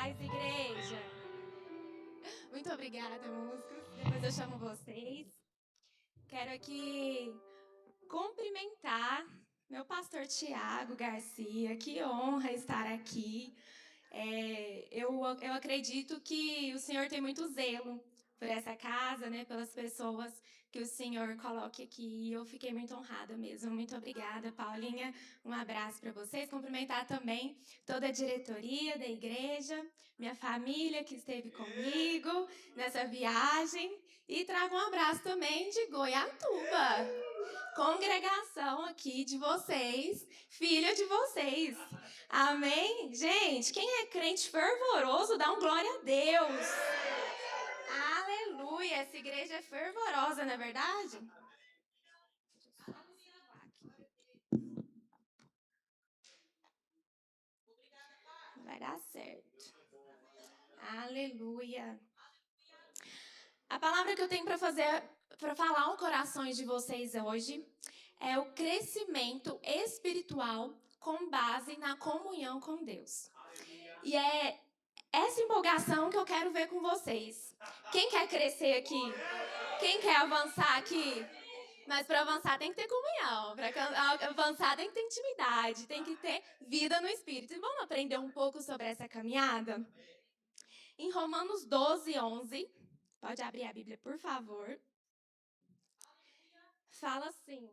paz, igreja. Muito obrigada, músicos. Depois eu chamo vocês. Quero aqui cumprimentar meu pastor Tiago Garcia. Que honra estar aqui. Eu acredito que o Senhor tem muito zelo por essa casa, né, pelas pessoas que o Senhor coloque aqui. E eu fiquei muito honrada mesmo. Muito obrigada, Paulinha. Um abraço para vocês. Cumprimentar também toda a diretoria da igreja, minha família que esteve comigo nessa viagem. E trago um abraço também de Goiatuba, congregação aqui de vocês, filha de vocês. Amém? Gente, quem é crente fervoroso, dá um glória a Deus. Aleluia, essa igreja é fervorosa, não é verdade? Vai dar certo. Aleluia. A palavra que eu tenho para falar aos corações de vocês hoje é o crescimento espiritual com base na comunhão com Deus. E é essa empolgação que eu quero ver com vocês. Quem quer crescer aqui? Quem quer avançar aqui? Mas para avançar tem que ter comunhão, para avançar tem que ter intimidade, tem que ter vida no Espírito. E vamos aprender um pouco sobre essa caminhada? Em Romanos 12, 11, pode abrir a Bíblia, por favor. Fala assim: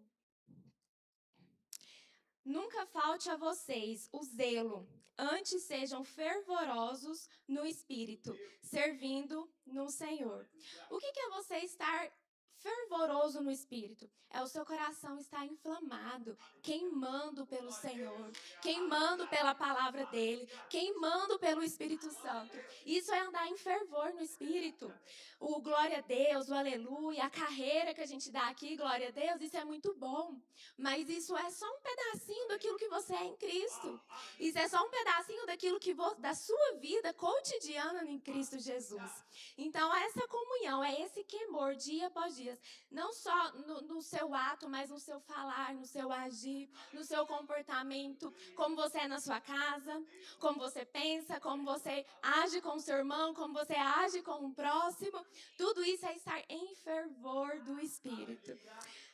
nunca falte a vocês o zelo, antes sejam fervorosos no Espírito, servindo no Senhor. O que é você estar fervoroso no Espírito? É o seu coração estar inflamado, queimando pelo Senhor, queimando pela palavra dEle, queimando pelo Espírito Santo. Isso é andar em fervor no Espírito. O glória a Deus, o aleluia, a carreira que a gente dá aqui, glória a Deus, isso é muito bom. Mas isso é só um pedacinho daquilo que você é em Cristo. Isso é só um pedacinho daquilo da sua vida cotidiana em Cristo Jesus. Então, essa comunhão, é esse queimor dia após dia. Não só no seu ato, mas no seu falar, no seu agir, no seu comportamento, como você é na sua casa, como você pensa, como você age com o seu irmão, como você age com o próximo. Tudo isso é estar em fervor do Espírito.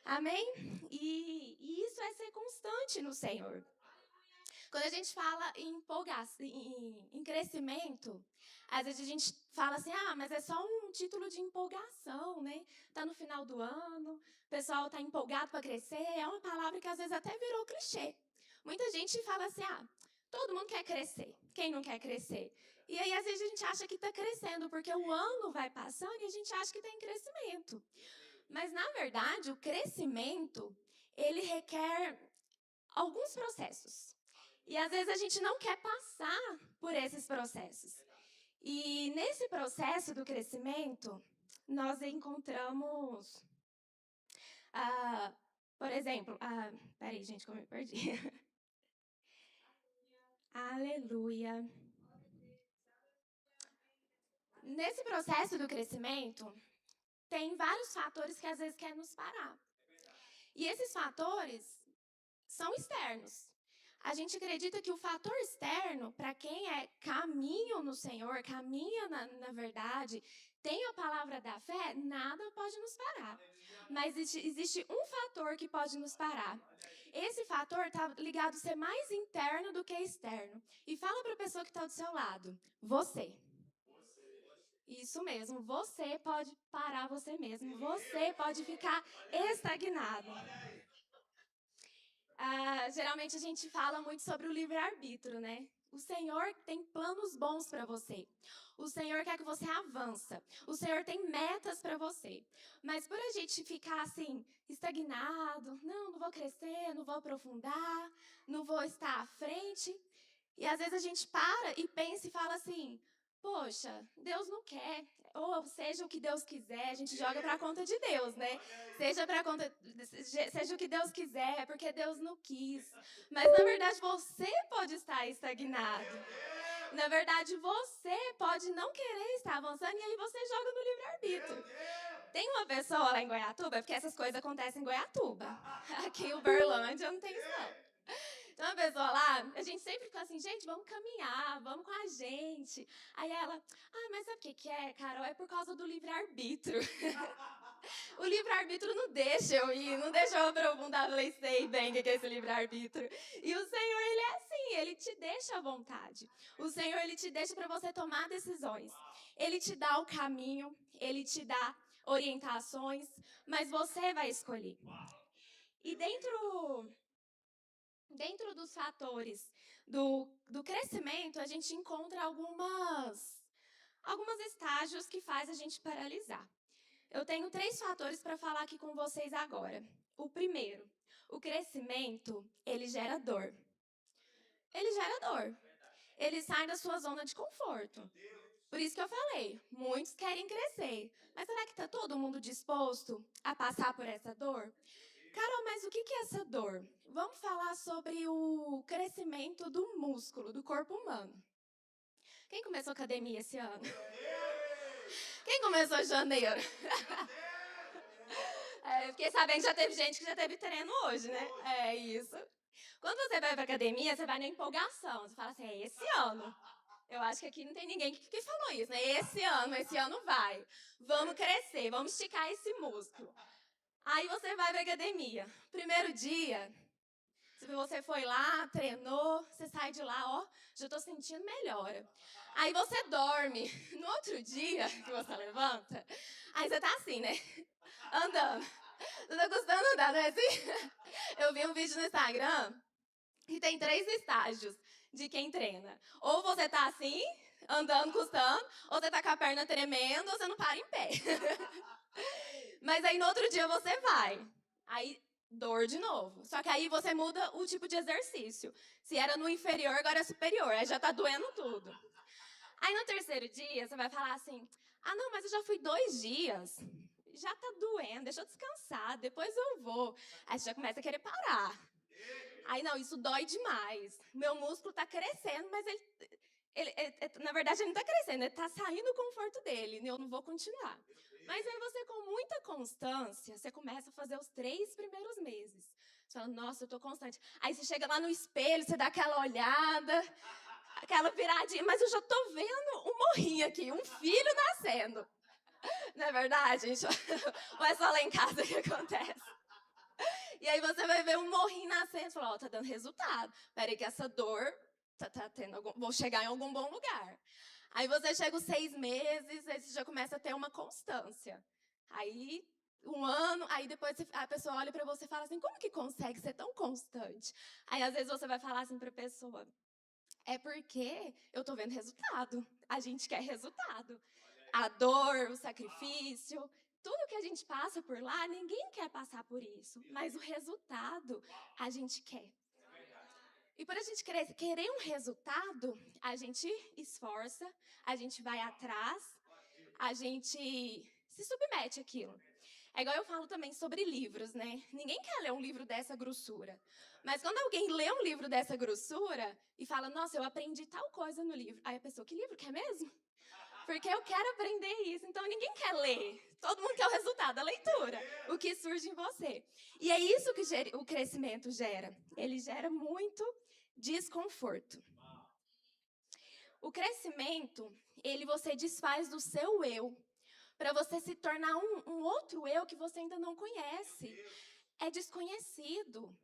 Amém? E isso é ser constante no Senhor. Quando a gente fala em empolgação, em crescimento, às vezes a gente fala assim, mas é só um título de empolgação, né? Tá no final do ano, o pessoal tá empolgado para crescer. É uma palavra que às vezes até virou clichê. Muita gente fala assim, todo mundo quer crescer. Quem não quer crescer? E aí às vezes a gente acha que está crescendo, porque o ano vai passando e a gente acha que está em crescimento. Mas, na verdade, o crescimento, ele requer alguns processos. E, às vezes, a gente não quer passar por esses processos. E, nesse processo do crescimento, nós encontramos, por exemplo, peraí, gente, como eu me perdi. Aleluia. Nesse processo do crescimento, tem vários fatores que, às vezes, querem nos parar. E esses fatores são externos. A gente acredita que o fator externo, para quem é caminho no Senhor, caminha na verdade, tem a palavra da fé, nada pode nos parar. Mas existe um fator que pode nos parar. Esse fator está ligado a ser mais interno do que externo. E fala para a pessoa que está do seu lado, você. Isso mesmo, você pode parar você mesmo, você pode ficar estagnado. Geralmente a gente fala muito sobre o livre-arbítrio, né? O Senhor tem planos bons para você. O Senhor quer que você avança. O Senhor tem metas para você. Mas por a gente ficar assim, estagnado, não vou crescer, não vou aprofundar, não vou estar à frente. E às vezes a gente para e pensa e fala assim, poxa, Deus não quer. Ou seja o que Deus quiser, a gente joga para a conta de Deus, né? Seja o que Deus quiser, porque Deus não quis. Mas na verdade você pode estar estagnado. Na verdade você pode não querer estar avançando e aí você joga no livre-arbítrio. Tem uma pessoa lá em Goiatuba, porque essas coisas acontecem em Goiatuba. Aqui em Uberlândia não tem isso não. Então a pessoa lá, a gente sempre fica assim, gente, vamos caminhar, vamos com a gente. Aí ela, mas sabe o que é, Carol? É por causa do livre-arbítrio. O livre-arbítrio não deixa eu ir, não deixa eu aprofundar, eu falei, sei bem o que é esse livre-arbítrio. E o Senhor, Ele é assim, Ele te deixa à vontade. O Senhor, Ele te deixa para você tomar decisões. Ele te dá o caminho, Ele te dá orientações, mas você vai escolher. E dentro dos fatores do crescimento, a gente encontra alguns estágios que faz a gente paralisar. Eu tenho 3 fatores para falar aqui com vocês agora. O primeiro, o crescimento, ele gera dor. Ele gera dor. Ele sai da sua zona de conforto. Por isso que eu falei, muitos querem crescer. Mas será que está todo mundo disposto a passar por essa dor? Carol, mas o que é essa dor? Vamos falar sobre o crescimento do músculo, do corpo humano. Quem começou a academia esse ano? Quem começou em janeiro? Fiquei sabendo que já teve gente que já teve treino hoje, né? É isso. Quando você vai pra academia, você vai na empolgação. Você fala assim, é esse ano. Eu acho que aqui não tem ninguém que falou isso, né? Esse ano vai. Vamos crescer, vamos esticar esse músculo. Aí você vai pra academia. Primeiro dia, se você foi lá, treinou, você sai de lá, ó, já tô sentindo melhora. Aí você dorme. No outro dia que você levanta, aí você tá assim, né? Andando. Não tá custando andar, né? Assim? Eu vi um vídeo no Instagram que tem 3 estágios de quem treina. Ou você tá assim, andando, custando, ou você tá com a perna tremendo, ou você não para em pé. Mas aí no outro dia você vai. Aí dor de novo. Só que aí você muda o tipo de exercício. Se era no inferior, agora é superior. Aí já tá doendo tudo. Aí no terceiro dia você vai falar assim: não, mas eu já fui 2 dias. Já tá doendo, deixa eu descansar, depois eu vou. Aí você já começa a querer parar. Aí não, isso dói demais. Meu músculo tá crescendo, mas na verdade, ele não tá crescendo, ele tá saindo do conforto dele. Eu não vou continuar. Mas aí você, com muita constância, você começa a fazer os 3 primeiros meses. Você fala, nossa, eu tô constante. Aí você chega lá no espelho, você dá aquela olhada, aquela viradinha, mas eu já tô vendo um morrinho aqui, um filho nascendo. Não é verdade, gente? Ou é só lá em casa que acontece? E aí você vai ver um morrinho nascendo e fala, tá dando resultado. Peraí que essa dor tá tendo vou chegar em algum bom lugar. Aí você chega os 6 meses, aí você já começa a ter uma constância. Aí 1 ano, aí depois a pessoa olha pra você e fala assim, como que consegue ser tão constante? Aí às vezes você vai falar assim pra pessoa, é porque eu tô vendo resultado. A gente quer resultado. A dor, o sacrifício, tudo que a gente passa por lá, ninguém quer passar por isso. Mas o resultado, a gente quer. E por a gente querer um resultado, a gente esforça, a gente vai atrás, a gente se submete àquilo. É igual eu falo também sobre livros, né? Ninguém quer ler um livro dessa grossura. Mas quando alguém lê um livro dessa grossura e fala, nossa, eu aprendi tal coisa no livro. Aí a pessoa, que livro que é mesmo? Porque eu quero aprender isso. Então ninguém quer ler. Todo mundo quer o resultado, a leitura. O que surge em você. E é isso que o crescimento gera. Ele gera muito desconforto. O crescimento, você desfaz do seu eu para você se tornar um outro eu que você ainda não conhece. É desconhecido.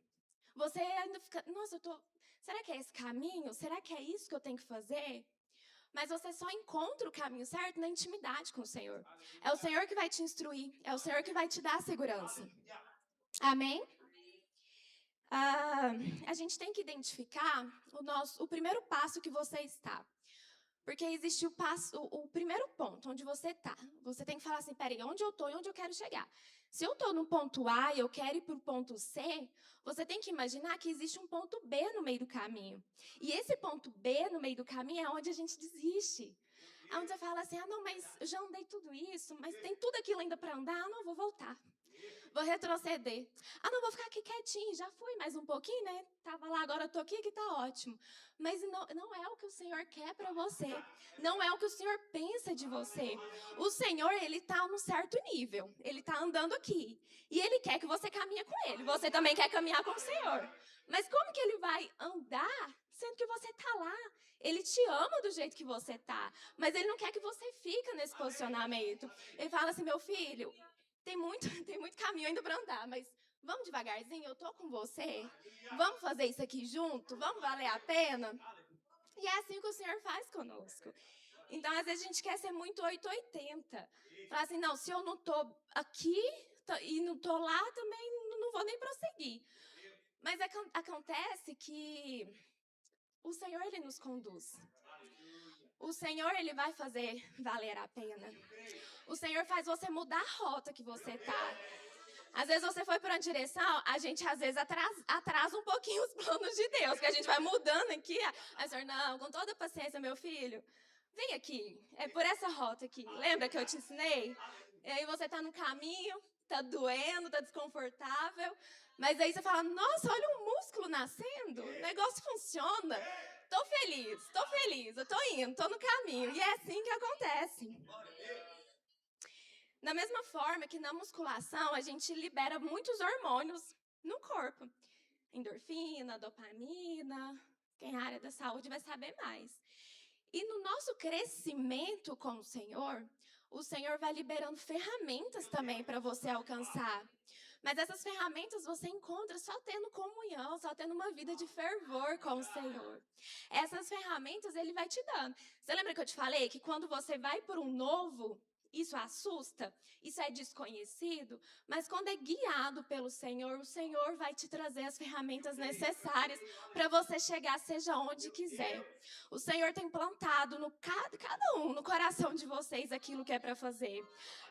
Você ainda fica, nossa, será que é esse caminho? Será que é isso que eu tenho que fazer? Mas você só encontra o caminho certo na intimidade com o Senhor. É o Senhor que vai te instruir, é o Senhor que vai te dar segurança. Amém? A gente tem que identificar o primeiro passo que você está. Porque existe o primeiro ponto, onde você está. Você tem que falar assim, peraí, onde eu estou e onde eu quero chegar? Se eu estou no ponto A e eu quero ir para o ponto C, você tem que imaginar que existe um ponto B no meio do caminho. E esse ponto B no meio do caminho é onde a gente desiste. É onde você fala assim, não, mas eu já andei tudo isso, mas tem tudo aquilo ainda para andar, não, vou voltar. Vou retroceder. Ah, não, vou ficar aqui quietinho. Já fui mais um pouquinho, né? Tava lá, agora eu tô aqui, que tá ótimo. Mas não é o que o Senhor quer para você. Não é o que o Senhor pensa de você. O Senhor, ele tá num certo nível. Ele tá andando aqui. E ele quer que você caminhe com ele. Você também quer caminhar com o Senhor. Mas como que ele vai andar sendo que você tá lá? Ele te ama do jeito que você tá. Mas ele não quer que você fique nesse posicionamento. Ele fala assim, meu filho, tem muito caminho ainda para andar, mas vamos devagarzinho, eu tô com você. Vamos fazer isso aqui junto? Vamos valer a pena? E é assim que o Senhor faz conosco. Então, às vezes, a gente quer ser muito 880. Falar assim, não, se eu não tô aqui e não tô lá, também não vou nem prosseguir. Mas acontece que o Senhor, ele nos conduz. O Senhor, ele vai fazer valer a pena. O Senhor faz você mudar a rota que você tá. Às vezes você foi para uma direção, a gente às vezes atrasa um pouquinho os planos de Deus, porque a gente vai mudando aqui. Aí o Senhor, não, com toda paciência, meu filho, vem aqui, é por essa rota aqui. Lembra que eu te ensinei? E aí você tá no caminho, tá doendo, tá desconfortável, mas aí você fala, nossa, olha um músculo nascendo, o negócio funciona. Tô feliz, eu tô indo, tô no caminho. E é assim que acontece. Da mesma forma que na musculação a gente libera muitos hormônios no corpo. Endorfina, dopamina, quem é área da saúde vai saber mais. E no nosso crescimento com o Senhor vai liberando ferramentas também para você alcançar. Mas essas ferramentas você encontra só tendo comunhão, só tendo uma vida de fervor com o Senhor. Essas ferramentas Ele vai te dando. Você lembra que eu te falei que quando você vai por um novo, isso assusta, isso é desconhecido, mas quando é guiado pelo Senhor, o Senhor vai te trazer as ferramentas necessárias para você chegar seja onde quiser. O Senhor tem plantado no cada um, no coração de vocês, aquilo que é para fazer.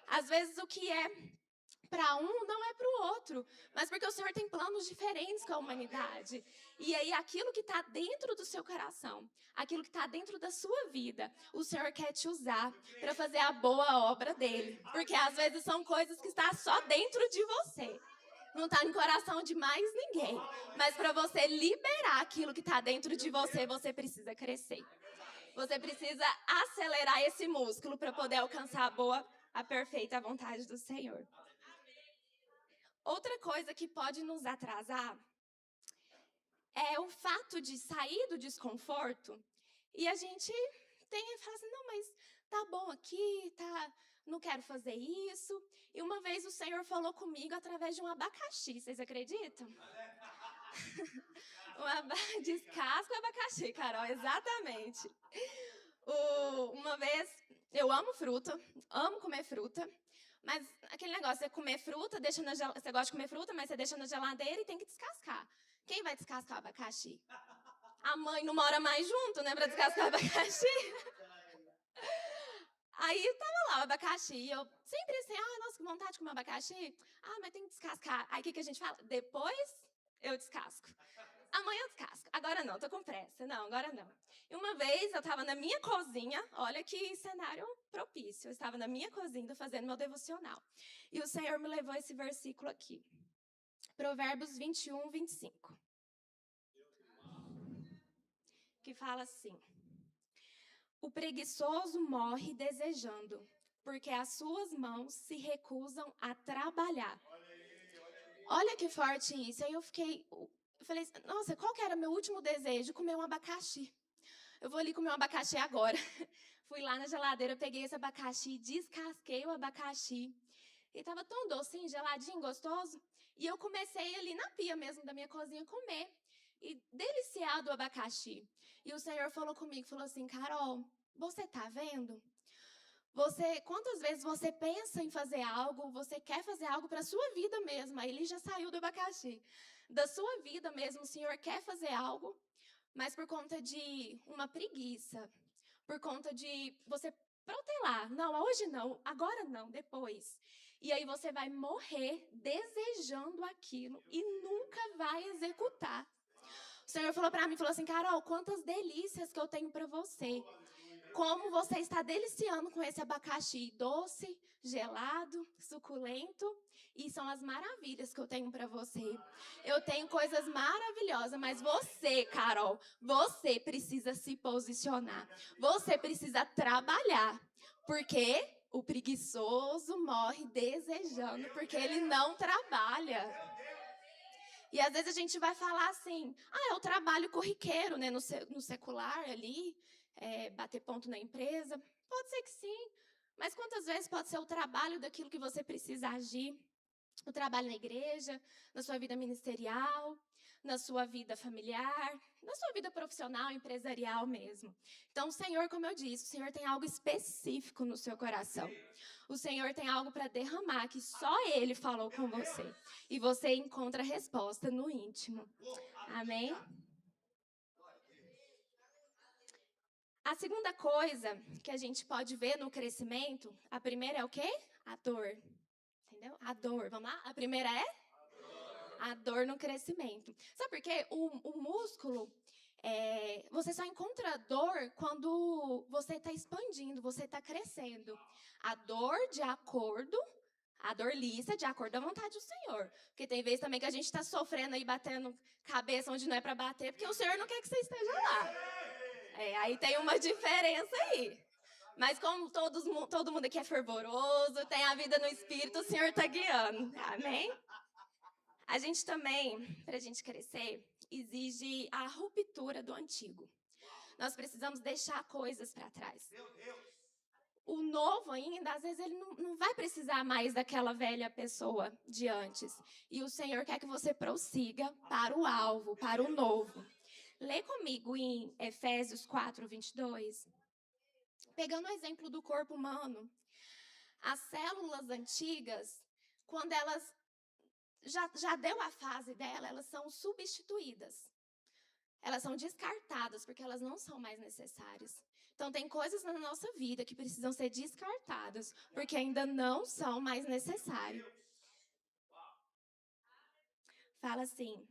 Às vezes o que é para um não é para o outro, mas porque o Senhor tem planos diferentes com a humanidade. E aí aquilo que está dentro do seu coração, aquilo que está dentro da sua vida, o Senhor quer te usar para fazer a boa obra dele. Porque às vezes são coisas que estão só dentro de você. Não está no coração de mais ninguém. Mas para você liberar aquilo que está dentro de você, você precisa crescer. Você precisa acelerar esse músculo para poder alcançar a perfeita vontade do Senhor. Outra coisa que pode nos atrasar é o fato de sair do desconforto e a gente fala assim, não, mas tá bom aqui, não quero fazer isso. E uma vez o Senhor falou comigo através de um abacaxi, vocês acreditam? Descasca o abacaxi, Carol, exatamente. Uma vez, eu amo fruta, amo comer fruta. Mas aquele negócio, você comer fruta, você gosta de comer fruta, mas você deixa na geladeira e tem que descascar. Quem vai descascar o abacaxi? A mãe não mora mais junto, né, pra descascar o abacaxi. Aí tava lá o abacaxi, e eu sempre assim, nossa, que vontade de comer abacaxi. Mas tem que descascar. Aí o que a gente fala? Depois eu descasco. Amanhã eu descasco. Agora não, tô com pressa. Não, agora não. E uma vez eu estava na minha cozinha, olha que cenário propício. Eu estava na minha cozinha fazendo meu devocional. E o Senhor me levou esse versículo aqui. Provérbios 21, 25. Que fala assim: o preguiçoso morre desejando, porque as suas mãos se recusam a trabalhar. Olha que forte isso. Aí eu falei, nossa, qual que era meu último desejo? Comer um abacaxi. Eu vou ali comer um abacaxi agora. Fui lá na geladeira, peguei esse abacaxi, descasquei o abacaxi. E tava tão docinho, geladinho, gostoso. E eu comecei ali na pia mesmo da minha cozinha a comer. E deliciar do abacaxi. E o Senhor falou comigo, falou assim, Carol, você tá vendo? Quantas vezes você pensa em fazer algo, você quer fazer algo para a sua vida mesmo. Aí ele já saiu do abacaxi. Da sua vida mesmo, o Senhor quer fazer algo, mas por conta de uma preguiça, por conta de você protelar. Não, hoje não, agora não, depois. E aí você vai morrer desejando aquilo e nunca vai executar. O Senhor falou para mim, falou assim, Carol, quantas delícias que eu tenho para você. como você está deliciando com esse abacaxi doce, gelado, suculento. E são as maravilhas que eu tenho para você. Eu tenho coisas maravilhosas, mas você, Carol, você precisa se posicionar. Você precisa trabalhar. Porque o preguiçoso morre desejando, porque ele não trabalha. E às vezes a gente vai falar assim, é o trabalho corriqueiro, né, no secular ali, bater ponto na empresa. Pode ser que sim, mas quantas vezes pode ser o trabalho daquilo que você precisa agir? O trabalho na igreja, na sua vida ministerial, na sua vida familiar, na sua vida profissional, empresarial mesmo. Então, o Senhor, como eu disse, o Senhor tem algo específico no seu coração. O Senhor tem algo para derramar que só Ele falou com você. E você encontra a resposta no íntimo. Amém? A segunda coisa que a gente pode ver no crescimento, a primeira é o quê? A dor. Entendeu? A dor. Vamos lá? A primeira é? A dor no crescimento. Sabe por quê? O músculo, você só encontra dor quando você está expandindo, você está crescendo. A dor a dor lisa de acordo à vontade do Senhor. Porque tem vezes também que a gente está sofrendo aí, batendo cabeça onde não é para bater, porque o Senhor não quer que você esteja lá. Aí tem uma diferença aí. Mas como todo mundo aqui é fervoroso, tem a vida no Espírito, o Senhor está guiando. Amém? A gente também, para a gente crescer, exige a ruptura do antigo. Nós precisamos deixar coisas para trás. O novo ainda, às vezes, ele não vai precisar mais daquela velha pessoa de antes. E o Senhor quer que você prossiga para o alvo, para o novo. Lê comigo em Efésios 4, 22. Pegando o exemplo do corpo humano, as células antigas, quando elas já deu a fase dela, elas são substituídas. Elas são descartadas, porque elas não são mais necessárias. Então, tem coisas na nossa vida que precisam ser descartadas, porque ainda não são mais necessárias. Fala assim: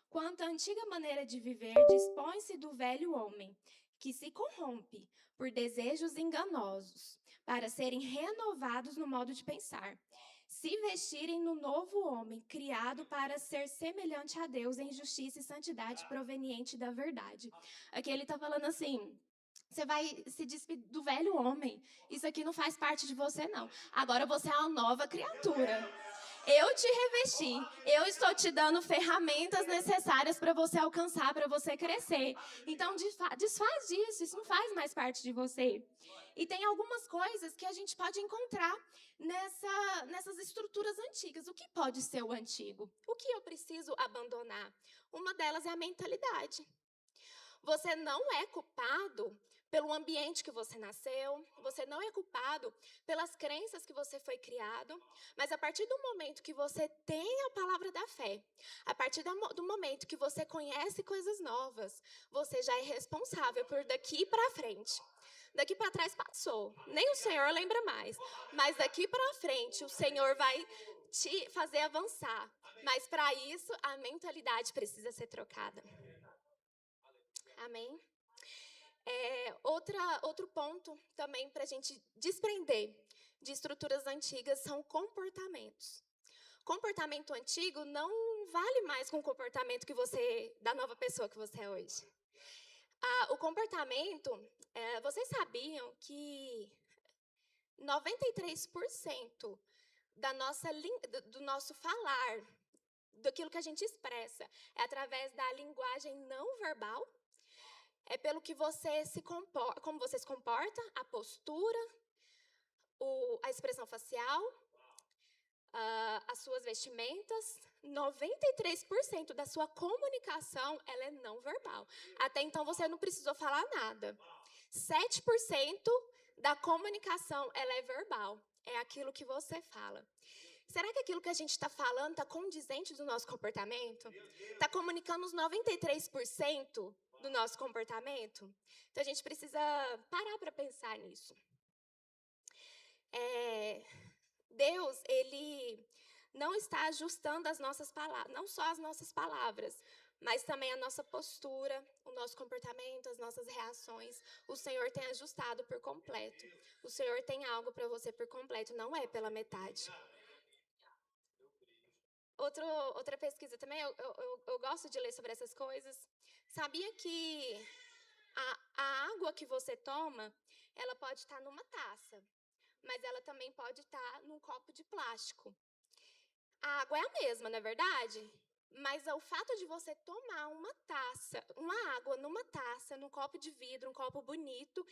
quanto à antiga maneira de viver, dispõe-se do velho homem, que se corrompe por desejos enganosos, para serem renovados no modo de pensar. Se vestirem no novo homem, criado para ser semelhante a Deus em justiça e santidade proveniente da verdade. Aqui ele está falando assim: você vai se despedir do velho homem. Isso aqui não faz parte de você, não. Agora você é uma nova criatura. Eu te revesti. Eu estou te dando ferramentas necessárias para você alcançar, para você crescer. Então, desfaz disso. Isso não faz mais parte de você. E tem algumas coisas que a gente pode encontrar nessas estruturas antigas. O que pode ser o antigo? O que eu preciso abandonar? Uma delas é a mentalidade. Você não é culpado pelo ambiente que você nasceu, você não é culpado pelas crenças que você foi criado, mas a partir do momento que você tem a palavra da fé, a partir do momento que você conhece coisas novas, você já é responsável por daqui para frente. Daqui para trás passou, nem o Senhor lembra mais, mas daqui para frente o Senhor vai te fazer avançar, mas para isso a mentalidade precisa ser trocada. Amém? Outro ponto também para a gente desprender de estruturas antigas são comportamentos. Comportamento antigo não vale mais com o comportamento da nova pessoa que você é hoje. O comportamento, vocês sabiam que 93% do nosso falar, daquilo que a gente expressa, é através da linguagem não verbal? É pelo que você como você se comporta, a postura, a expressão facial, as suas vestimentas. 93% da sua comunicação ela é não verbal. Até então você não precisou falar nada. 7% da comunicação ela é verbal. É aquilo que você fala. Será que aquilo que a gente está falando está condizente do nosso comportamento? Está comunicando os 93% do nosso comportamento? Então, a gente precisa parar para pensar nisso. Deus, Ele não está ajustando as nossas palavras, não só as nossas palavras, mas também a nossa postura, o nosso comportamento, as nossas reações, o Senhor tem ajustado por completo. O Senhor tem algo para você por completo, não é pela metade. Outra pesquisa também, eu gosto de ler sobre essas coisas. Sabia que a água que você toma, ela pode estar numa taça, mas ela também pode estar num copo de plástico. A água é a mesma, não é verdade? Mas o fato de você tomar uma água numa taça, num copo de vidro, um copo bonito,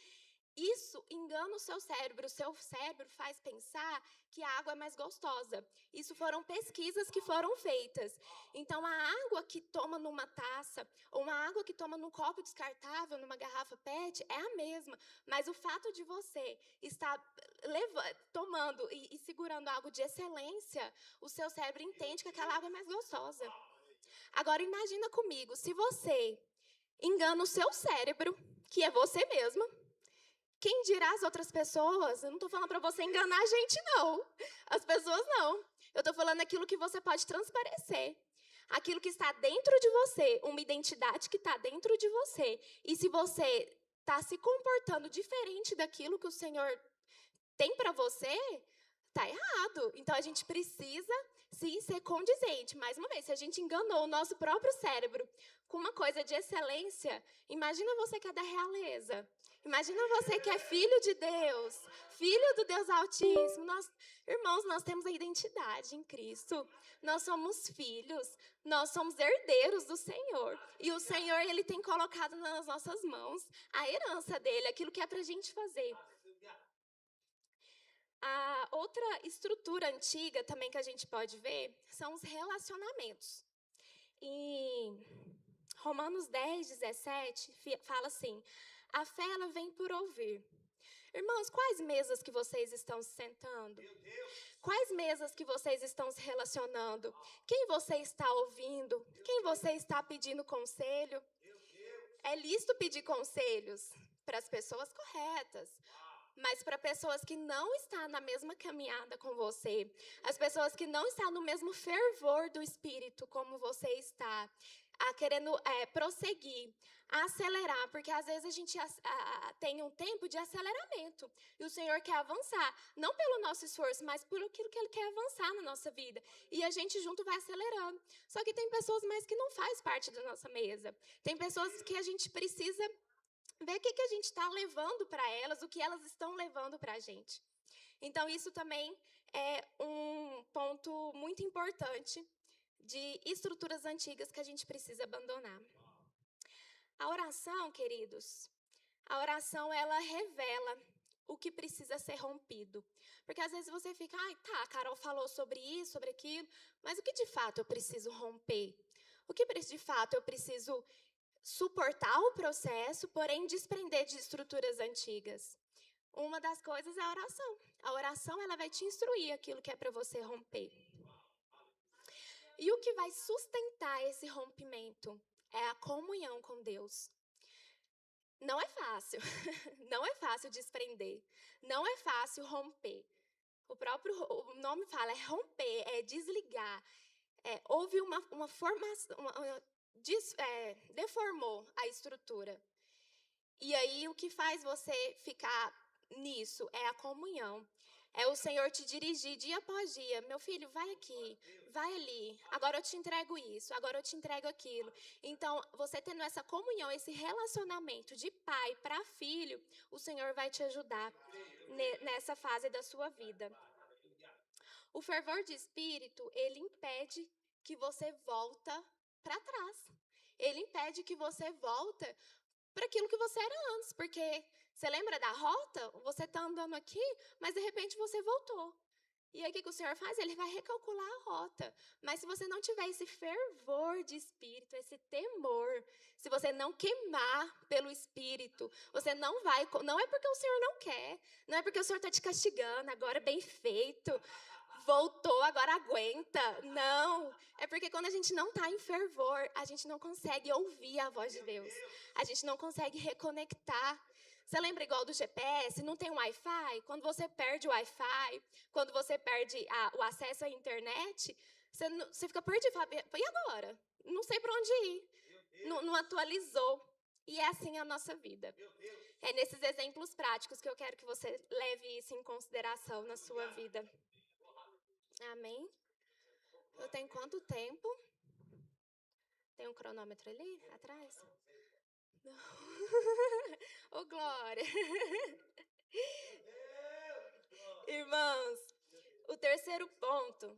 isso engana o seu cérebro. O seu cérebro faz pensar que a água é mais gostosa. Isso foram pesquisas que foram feitas. Então, a água que toma numa taça, ou uma água que toma num copo descartável, numa garrafa PET, é a mesma. Mas o fato de você estar tomando e segurando algo de excelência, o seu cérebro entende que aquela água é mais gostosa. Agora, imagina comigo, se você engana o seu cérebro, que é você mesma, quem dirá as outras pessoas? Eu não estou falando para você enganar a gente, não. As pessoas, não. Eu estou falando aquilo que você pode transparecer. Aquilo que está dentro de você, uma identidade que está dentro de você. E se você está se comportando diferente daquilo que o Senhor tem para você, está errado. Então, a gente precisa, sim, ser condizente. Mais uma vez, se a gente enganou o nosso próprio cérebro com uma coisa de excelência, imagina você que é da realeza. Imagina você que é filho de Deus, filho do Deus Altíssimo. Irmãos, nós temos a identidade em Cristo. Nós somos filhos, nós somos herdeiros do Senhor. E o Senhor, Ele tem colocado nas nossas mãos a herança dEle, aquilo que é para a gente fazer. A outra estrutura antiga também que a gente pode ver são os relacionamentos. Em Romanos 10, 17, fala assim: a fé ela vem por ouvir. Irmãos, quais mesas que vocês estão se sentando? Quais mesas que vocês estão se relacionando? Quem você está ouvindo? Quem você está pedindo conselho? É lícito pedir conselhos para as pessoas corretas, mas para pessoas que não estão na mesma caminhada com você, as pessoas que não estão no mesmo fervor do Espírito como você está, querendo prosseguir, acelerar, porque às vezes a gente tem um tempo de aceleramento, e o Senhor quer avançar, não pelo nosso esforço, mas por aquilo que Ele quer avançar na nossa vida, e a gente junto vai acelerando. Só que tem pessoas mais que não faz parte da nossa mesa, tem pessoas que a gente precisa ver o que a gente está levando para elas, o que elas estão levando para a gente. Então, isso também é um ponto muito importante de estruturas antigas que a gente precisa abandonar. A oração, queridos, a oração, ela revela o que precisa ser rompido. Porque às vezes você fica, a Carol falou sobre isso, sobre aquilo, mas o que de fato eu preciso romper? O que de fato eu preciso suportar o processo, porém desprender de estruturas antigas? Uma das coisas é a oração. A oração, ela vai te instruir aquilo que é para você romper. E o que vai sustentar esse rompimento é a comunhão com Deus. Não é fácil. Não é fácil desprender. Não é fácil romper. O nome fala, é romper, é desligar. Houve uma formação, deformou a estrutura. E aí, o que faz você ficar nisso é a comunhão. É o Senhor te dirigir dia após dia. Meu filho, vai aqui, vai ali. Agora eu te entrego isso, agora eu te entrego aquilo. Então, você tendo essa comunhão, esse relacionamento de pai para filho, o Senhor vai te ajudar nessa fase da sua vida. O fervor de espírito, ele impede que você volta para trás. Ele impede que você volta para aquilo que você era antes, porque você lembra da rota? Você está andando aqui, mas de repente você voltou. E aí o que o Senhor faz? Ele vai recalcular a rota. Mas se você não tiver esse fervor de espírito, esse temor, se você não queimar pelo espírito, você não vai. Não é porque o Senhor não quer, não é porque o Senhor está te castigando, agora bem feito, voltou, agora aguenta. Não, é porque quando a gente não está em fervor, a gente não consegue ouvir a voz de Deus. A gente não consegue reconectar. Você lembra igual do GPS? Não tem um Wi-Fi? Quando você perde o Wi-Fi, quando você perde o acesso à internet, Você fica perdido, fala, e agora? Não sei para onde ir. Não atualizou. E é assim a nossa vida. É nesses exemplos práticos que eu quero que você leve isso em consideração na sua vida. Amém? Eu tenho quanto tempo? Tem um cronômetro ali atrás? Não. Ô, Glória! Irmãos, o terceiro ponto,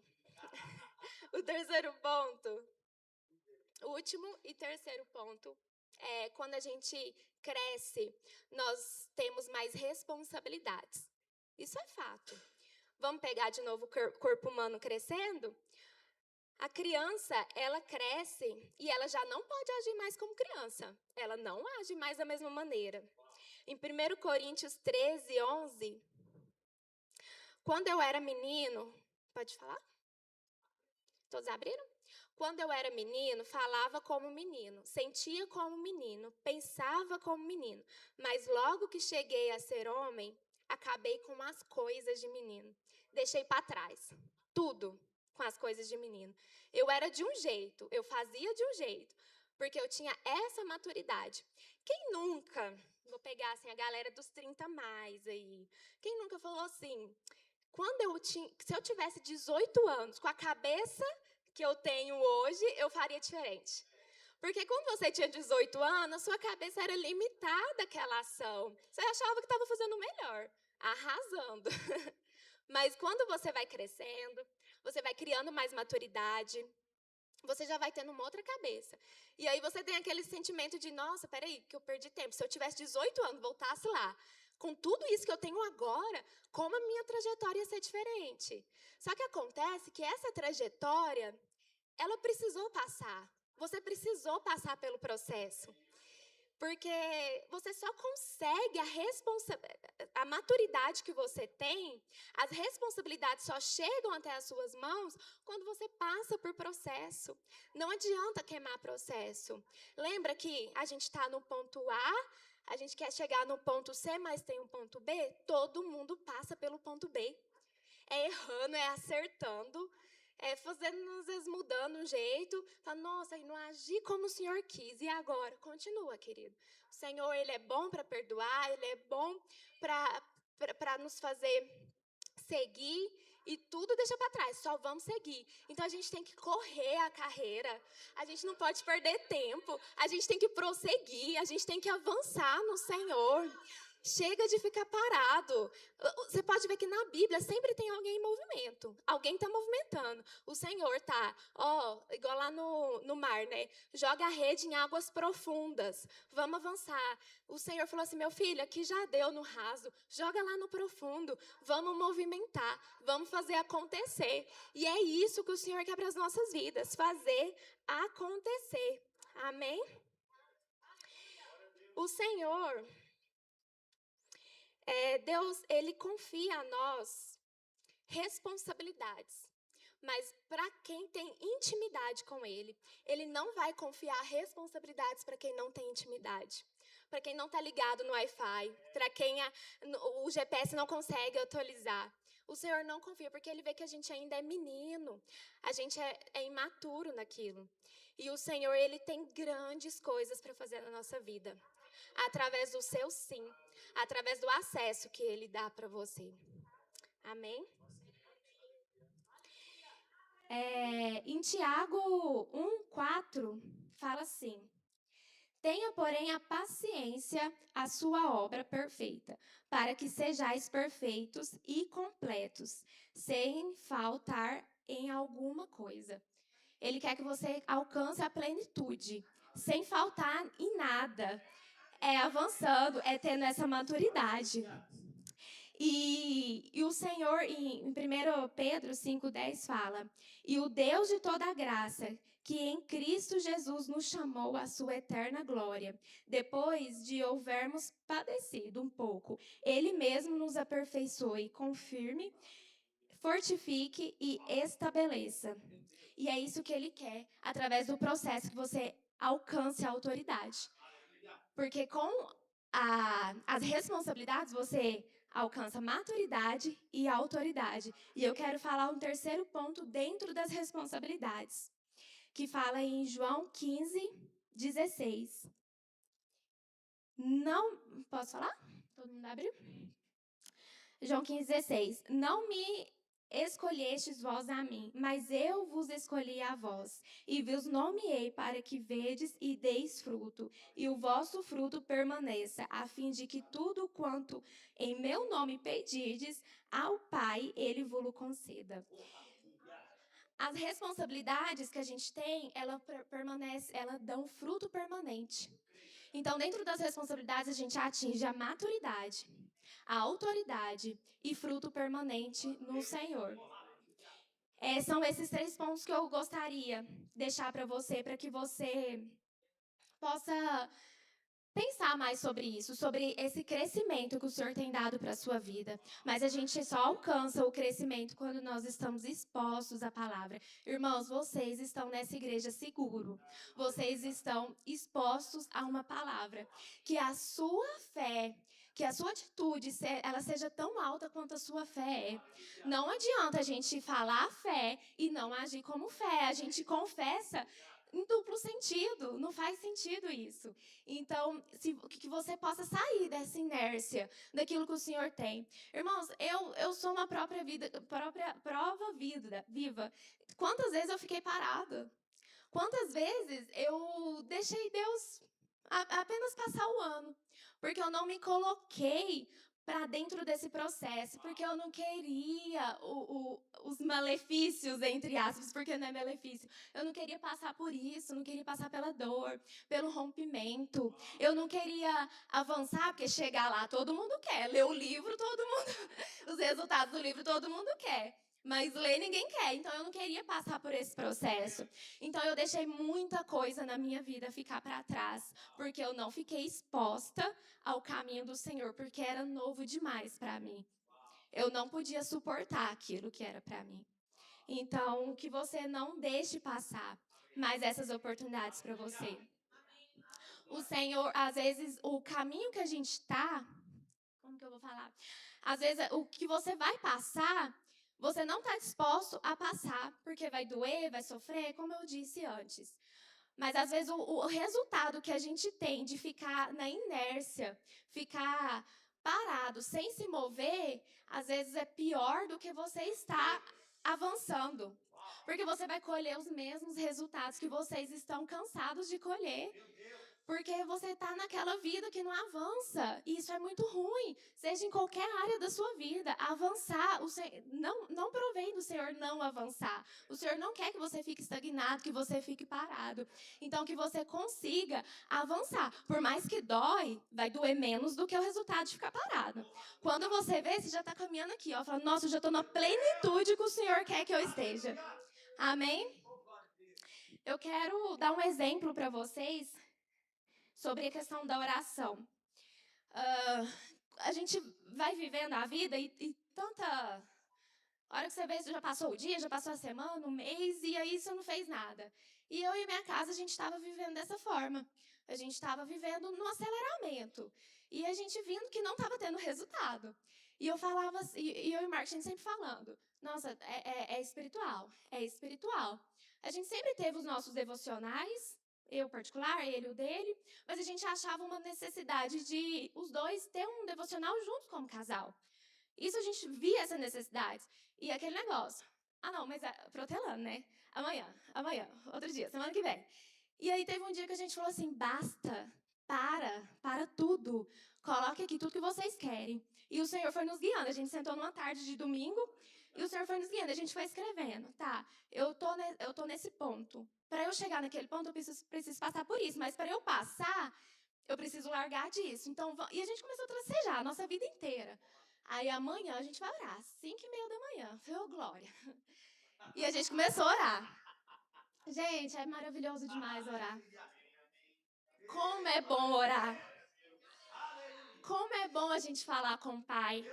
o último e terceiro ponto é quando a gente cresce, nós temos mais responsabilidades. Isso é fato. Vamos pegar de novo o corpo humano crescendo? A criança, ela cresce e ela já não pode agir mais como criança. Ela não age mais da mesma maneira. Em 1 Coríntios 13, 11, quando eu era menino... Pode falar? Todos abriram? Quando eu era menino, falava como menino, sentia como menino, pensava como menino. Mas logo que cheguei a ser homem, acabei com as coisas de menino. Deixei para trás tudo com as coisas de menino. Eu era de um jeito, eu fazia de um jeito, porque eu tinha essa maturidade. Quem nunca, vou pegar assim a galera dos 30 mais aí, quem nunca falou assim, se eu tivesse 18 anos, com a cabeça que eu tenho hoje, eu faria diferente. Porque quando você tinha 18 anos, a sua cabeça era limitada àquela ação. Você achava que estava fazendo o melhor, arrasando. Mas quando você vai crescendo, você vai criando mais maturidade, você já vai tendo uma outra cabeça. E aí você tem aquele sentimento de, nossa, peraí, que eu perdi tempo. Se eu tivesse 18 anos, voltasse lá, com tudo isso que eu tenho agora, como a minha trajetória ia ser diferente? Só que acontece que essa trajetória, ela precisou passar. Você precisou passar pelo processo. Porque você só consegue a maturidade que você tem, as responsabilidades só chegam até as suas mãos quando você passa por processo. Não adianta queimar processo. Lembra que a gente está no ponto A, a gente quer chegar no ponto C, mas tem um ponto B? Todo mundo passa pelo ponto B. É errando, é acertando, é fazendo, às vezes, mudando um jeito. Fala, nossa, e não agi como o Senhor quis. E agora? Continua, querido. O Senhor, Ele é bom para perdoar, Ele é bom para nos fazer seguir. E tudo deixa para trás, só vamos seguir. Então, a gente tem que correr a carreira. A gente não pode perder tempo. A gente tem que prosseguir. A gente tem que avançar no Senhor. Chega de ficar parado. Você pode ver que na Bíblia sempre tem alguém em movimento. Alguém está movimentando. O Senhor está, igual lá no mar, né? Joga a rede em águas profundas. Vamos avançar. O Senhor falou assim, meu filho, aqui já deu no raso. Joga lá no profundo. Vamos movimentar. Vamos fazer acontecer. E é isso que o Senhor quer para as nossas vidas. Fazer acontecer. Amém? O Senhor... Deus, Ele confia a nós responsabilidades. Mas para quem tem intimidade com Ele, Ele não vai confiar responsabilidades para quem não tem intimidade. Para quem não está ligado no Wi-Fi, para quem o GPS não consegue atualizar. O Senhor não confia, porque Ele vê que a gente ainda é menino. A gente é imaturo naquilo. E o Senhor, Ele tem grandes coisas para fazer na nossa vida. Através do seu sim. Através do acesso que Ele dá para você. Amém? Em Tiago 1:4, fala assim: tenha, porém, a paciência, a sua obra perfeita, para que sejais perfeitos e completos, sem faltar em alguma coisa. Ele quer que você alcance a plenitude, sem faltar em nada. Avançando, tendo essa maturidade. E o Senhor, em 1 Pedro 5,10, fala: e o Deus de toda graça, que em Cristo Jesus nos chamou à sua eterna glória, depois de houvermos padecido um pouco, Ele mesmo nos aperfeiçoe, confirme, fortifique e estabeleça. E é isso que Ele quer, através do processo que você alcance a autoridade. Porque com as responsabilidades, você alcança maturidade e autoridade. E eu quero falar um terceiro ponto dentro das responsabilidades, que fala em João 15:16. Não, posso falar? Todo mundo abriu? João 15:16. Não me escolhestes vós a mim, mas eu vos escolhi a vós, e vos nomeei para que vedes e deis fruto, e o vosso fruto permaneça, a fim de que tudo quanto em meu nome pedirdes ao Pai, ele vos conceda. As responsabilidades que a gente tem, elas dão fruto permanente. Então, dentro das responsabilidades, a gente atinge a maturidade, a autoridade e fruto permanente no Senhor. São esses 3 pontos que eu gostaria de deixar para que você possa pensar mais sobre isso, sobre esse crescimento que o Senhor tem dado para a sua vida. Mas a gente só alcança o crescimento quando nós estamos expostos à palavra. Irmãos, vocês estão nessa igreja seguro. Vocês estão expostos a uma palavra. Que a sua fé, que a sua atitude, ela seja tão alta quanto a sua fé é. Não adianta a gente falar a fé e não agir como fé. A gente confessa em duplo sentido, não faz sentido isso. Então, que você possa sair dessa inércia, daquilo que o Senhor tem. Irmãos, eu sou uma prova viva. Quantas vezes eu fiquei parada? Quantas vezes eu deixei Deus apenas passar o ano? Porque eu não me coloquei para dentro desse processo, porque eu não queria os malefícios, entre aspas, porque não é malefício. Eu não queria passar por isso, não queria passar pela dor, pelo rompimento. Eu não queria avançar, porque chegar lá todo mundo quer. Ler o livro, todo mundo... Os resultados do livro todo mundo quer. Mas ler ninguém quer, então eu não queria passar por esse processo. Então eu deixei muita coisa na minha vida ficar para trás, porque eu não fiquei exposta ao caminho do Senhor, porque era novo demais para mim. Eu não podia suportar aquilo que era para mim. Então, que você não deixe passar mais essas oportunidades para você. O Senhor, às vezes, o caminho que a gente está, como que eu vou falar? Às vezes, o que você vai passar, você não está disposto a passar, porque vai doer, vai sofrer, como eu disse antes. Mas, às vezes, o resultado que a gente tem de ficar na inércia, ficar parado, sem se mover, às vezes é pior do que você estar avançando. Porque você vai colher os mesmos resultados que vocês estão cansados de colher. Porque você está naquela vida que não avança. E isso é muito ruim. Seja em qualquer área da sua vida. Avançar. Não provém do Senhor não avançar. O Senhor não quer que você fique estagnado, que você fique parado. Então, que você consiga avançar. Por mais que dói, vai doer menos do que o resultado de ficar parado. Quando você vê, você já está caminhando aqui. Ó, falando, nossa, eu já estou na plenitude que o Senhor quer que eu esteja. Amém? Eu quero dar um exemplo para vocês sobre a questão da oração. A gente vai vivendo a vida e tanta... A hora que você vê, você já passou o dia, já passou a semana, um mês, e aí você não fez nada. E eu e minha casa, a gente estava vivendo dessa forma. A gente estava vivendo no aceleramento. E a gente vindo que não estava tendo resultado. E eu falava, e eu e o Marcos, a gente sempre falando, nossa, é espiritual, é espiritual. A gente sempre teve os nossos devocionais, eu particular, ele o dele, mas a gente achava uma necessidade de os dois ter um devocional juntos como casal. Isso a gente via essa necessidade. E aquele negócio, não, mas protelando, né? Amanhã, outro dia, semana que vem. E aí teve um dia que a gente falou assim, basta, para tudo, coloque aqui tudo que vocês querem. E o Senhor foi nos guiando, a gente sentou numa tarde de domingo, e o Senhor foi nos guiando, a gente foi escrevendo, tá, eu tô nesse ponto. Para eu chegar naquele ponto, eu preciso passar por isso. Mas para eu passar, eu preciso largar disso. Então, e a gente começou a tracejar a nossa vida inteira. Aí amanhã a gente vai orar, 5:30 da manhã. Foi glória. E a gente começou a orar. Gente, é maravilhoso demais orar. Como é bom orar. Como é bom a gente falar com o Pai.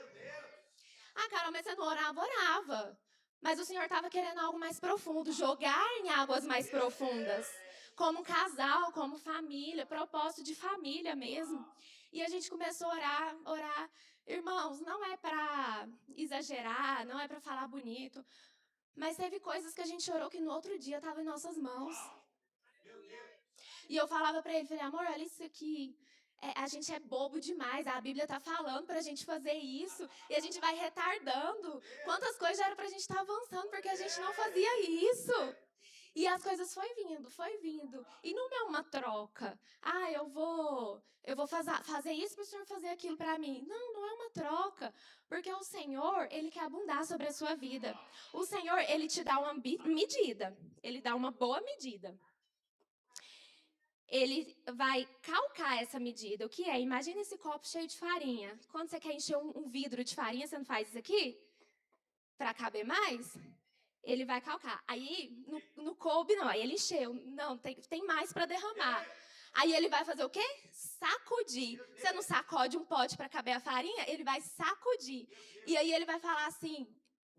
Carol, mas você não orava? Orava. Mas o Senhor estava querendo algo mais profundo, jogar em águas mais profundas. Como casal, como família, propósito de família mesmo. E a gente começou a orar. Irmãos, não é para exagerar, não é para falar bonito, mas teve coisas que a gente orou que no outro dia estava em nossas mãos. E eu falava para ele, falei, amor, olha isso aqui. A gente é bobo demais, a Bíblia está falando para a gente fazer isso e a gente vai retardando. Quantas coisas já era para a gente estar avançando porque a gente não fazia isso. E as coisas foi vindo. E não é uma troca. Ah, eu vou fazer isso para o Senhor fazer aquilo para mim. Não é uma troca. Porque o Senhor, Ele quer abundar sobre a sua vida. O Senhor, Ele te dá uma medida. Ele dá uma boa medida. Ele vai calcar essa medida. O que é? Imagina esse copo cheio de farinha. Quando você quer encher um vidro de farinha, você não faz isso aqui? Para caber mais? Ele vai calcar. Aí, no coube, não. Aí ele encheu. Não, tem mais para derramar. Aí ele vai fazer o quê? Sacudir. Você não sacode um pote para caber a farinha? Ele vai sacudir. E aí ele vai falar assim,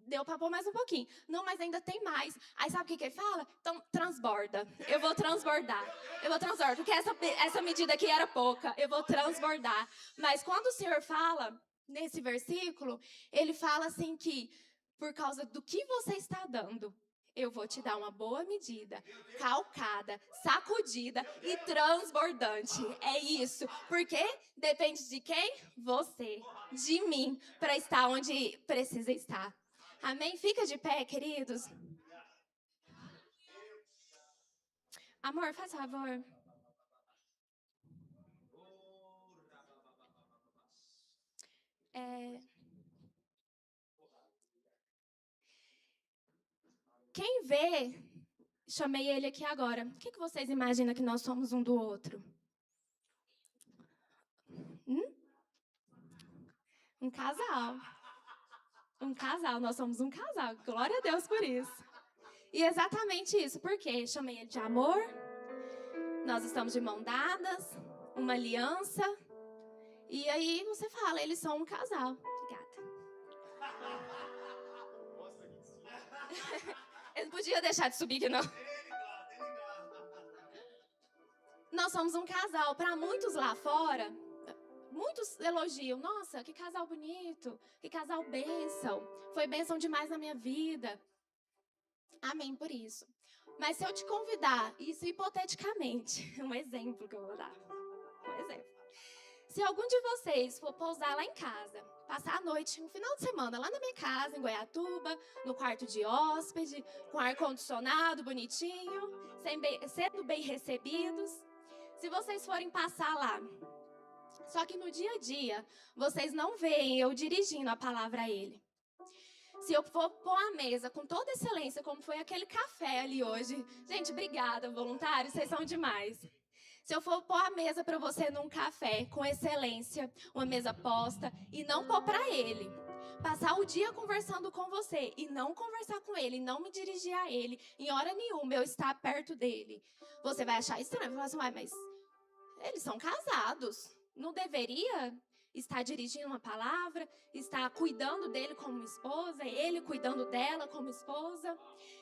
deu para pôr mais um pouquinho. Não, mas ainda tem mais. Aí sabe o que ele fala? Então, transborda. Eu vou transbordar. Porque essa medida aqui era pouca. Eu vou transbordar. Mas quando o Senhor fala, nesse versículo, ele fala assim que por causa do que você está dando, eu vou te dar uma boa medida, calcada, sacudida e transbordante. É isso. Porque depende de quem? Você. De mim, para estar onde precisa estar. Amém? Fica de pé, queridos. Amor, faz favor. Quem vê, chamei ele aqui agora. O que vocês imaginam que nós somos um do outro? Um casal. Um casal, nós somos um casal. Glória a Deus por isso. E exatamente isso. Por quê? Chamei ele de amor. Nós estamos de mão dadas. Uma aliança. E aí você fala, eles são um casal. Obrigada. Eu não podia deixar de subir aqui, não. Nós somos um casal. Para muitos lá fora, muitos elogiam. Nossa, que casal bonito. Que casal bênção. Foi bênção demais na minha vida. Amém por isso. Mas se eu te convidar, isso hipoteticamente, um exemplo que eu vou dar. Um exemplo. Se algum de vocês for pousar lá em casa, passar a noite, um final de semana, lá na minha casa, em Goiatuba, no quarto de hóspede, com ar-condicionado bonitinho, sendo bem recebidos, se vocês forem passar lá, só que no dia a dia, vocês não veem eu dirigindo a palavra a ele. Se eu for pôr a mesa com toda excelência, como foi aquele café ali hoje. Gente, obrigada, voluntários, vocês são demais. Se eu for pôr a mesa para você num café com excelência, uma mesa posta, e não pôr para ele, passar o dia conversando com você e não conversar com ele, não me dirigir a ele, em hora nenhuma eu estar perto dele, você vai achar estranho. Vai falar assim, mas eles são casados, não deveria estar dirigindo uma palavra, estar cuidando dele como esposa, ele cuidando dela como esposa.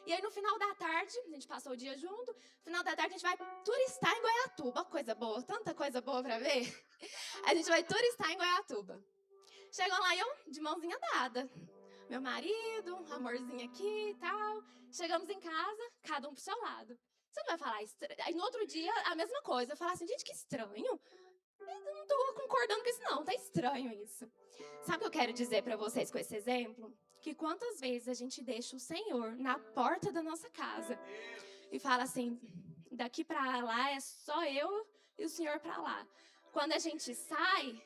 E aí no final da tarde, a gente passou o dia junto, no final da tarde a gente vai turistar em Goiatuba, coisa boa, tanta coisa boa pra ver. A gente vai turistar em Goiatuba. Chegam lá eu, de mãozinha dada, meu marido, amorzinho aqui e tal. Chegamos em casa, cada um pro seu lado. Você não vai falar estranho. Aí no outro dia, a mesma coisa, eu falar assim, gente, que estranho. Eu não tô concordando com isso não, tá estranho isso. Sabe o que eu quero dizer pra vocês com esse exemplo? Que quantas vezes a gente deixa o Senhor na porta da nossa casa e fala assim, daqui pra lá é só eu e o Senhor pra lá. Quando a gente sai,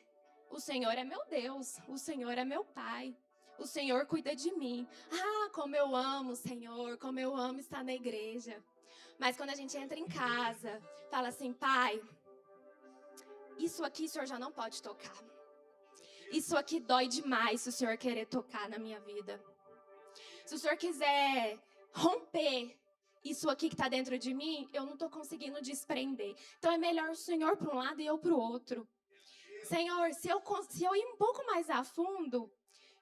o Senhor é meu Deus, o Senhor é meu Pai. O Senhor cuida de mim. Ah, como eu amo o Senhor, como eu amo estar na igreja. Mas quando a gente entra em casa, fala assim, Pai, isso aqui o Senhor já não pode tocar. Isso aqui dói demais se o Senhor querer tocar na minha vida. Se o Senhor quiser romper isso aqui que está dentro de mim, eu não estou conseguindo desprender. Então é melhor o Senhor para um lado e eu para o outro. Senhor, se eu ir um pouco mais a fundo,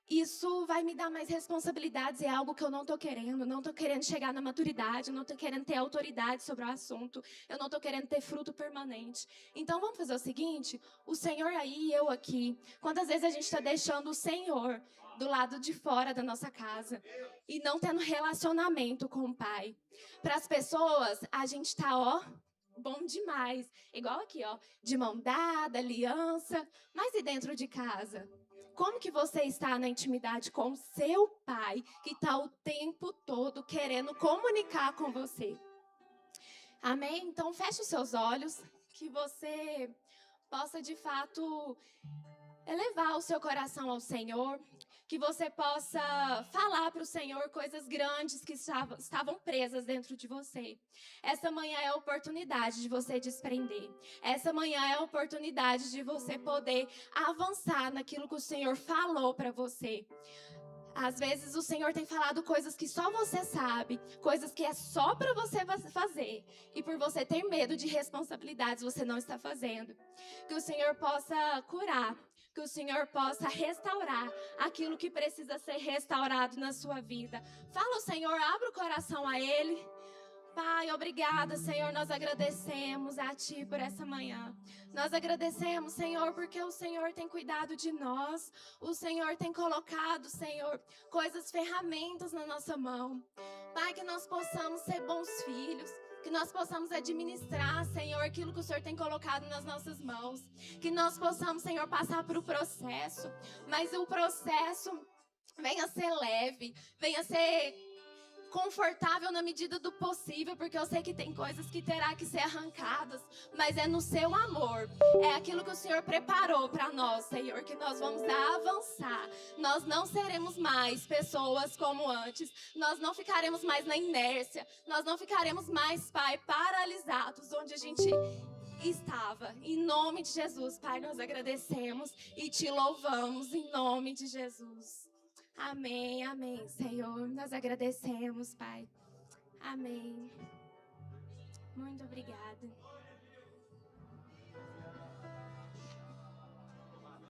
isso vai me dar mais responsabilidades, é algo que eu não estou querendo. Não estou querendo chegar na maturidade, não estou querendo ter autoridade sobre o assunto, eu não estou querendo ter fruto permanente. Então vamos fazer o seguinte, o Senhor aí e eu aqui. Quantas vezes a gente está deixando o Senhor do lado de fora da nossa casa e não tendo relacionamento com o Pai? Para as pessoas, a gente está, ó, bom demais. Igual aqui, ó, de mão dada, aliança. Mas e dentro de casa? Como que você está na intimidade com o seu pai, que está o tempo todo querendo comunicar com você? Amém? Então, feche os seus olhos, que você possa, de fato, elevar o seu coração ao Senhor, que você possa falar para o Senhor coisas grandes que estavam presas dentro de você. Essa manhã é a oportunidade de você desprender. Essa manhã é a oportunidade de você poder avançar naquilo que o Senhor falou para você. Às vezes o Senhor tem falado coisas que só você sabe, coisas que é só para você fazer. E por você ter medo de responsabilidades, você não está fazendo. Que o Senhor possa curar, que o Senhor possa restaurar aquilo que precisa ser restaurado na sua vida. Fala ao Senhor, abra o coração a Ele. Pai, obrigada, Senhor, nós agradecemos a Ti por essa manhã. Nós agradecemos, Senhor, porque o Senhor tem cuidado de nós. O Senhor tem colocado, Senhor, ferramentas na nossa mão. Pai, que nós possamos ser bons filhos. Que nós possamos administrar, Senhor, aquilo que o Senhor tem colocado nas nossas mãos. Que nós possamos, Senhor, passar por um processo. Mas o processo venha ser leve, venha ser confortável na medida do possível, porque eu sei que tem coisas que terá que ser arrancadas, mas é no seu amor, é aquilo que o Senhor preparou para nós, Senhor, que nós vamos avançar. Nós não seremos mais pessoas como antes, nós não ficaremos mais na inércia, nós não ficaremos mais, Pai, paralisados onde a gente estava. Em nome de Jesus, Pai, nós agradecemos e te louvamos em nome de Jesus. Amém, amém, Senhor. Nós agradecemos, Pai. Amém. Muito obrigada.